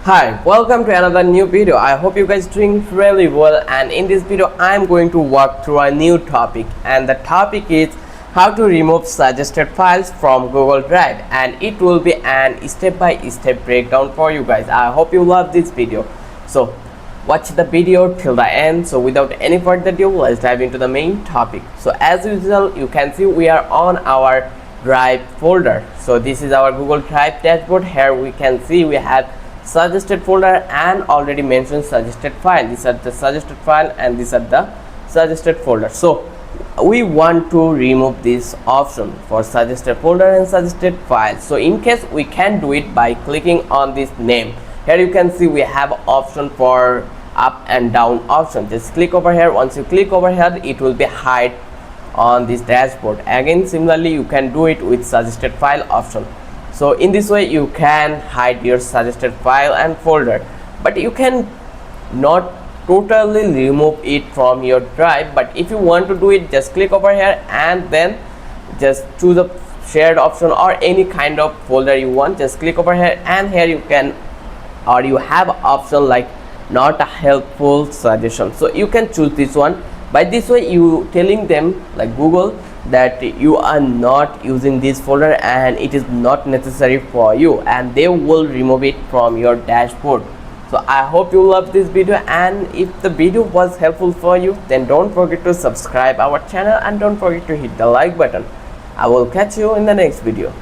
Hi, welcome to another new video. I hope you guys doing really well, and in this video I am going to walk through a new topic, and the topic is how to remove suggested files from Google Drive, and it will be an step-by-step breakdown for you guys. I hope you love this video, so watch the video till the end. So without any further ado, let's dive into the main topic. So as usual, you can see we are on our Drive folder. So this is our Google Drive dashboard. Here we can see we have suggested folder and already mentioned suggested file. These are the suggested file and these are the suggested folder. So we want to remove this option for suggested folder and suggested file. So in case we can do it by clicking on this name. Here you can see we have option for up and down option. Just click over here. Once you click over here, it will be hide on this dashboard. Again, similarly you can do it with suggested file option. So in this way you can hide your suggested file and folder, but you can not totally remove it from your drive. But if you want to do it, just click over here and then just choose a shared option or any kind of folder you want. Just click over here and here you can, or you have option like not a helpful suggestion. So you can choose this one. By this way you telling them like Google that you are not using this folder and it is not necessary for you, and they will remove it from your dashboard. So I hope you love this video, and if the video was helpful for you, then don't forget to subscribe our channel and don't forget to hit the like button. I will catch you in the next video.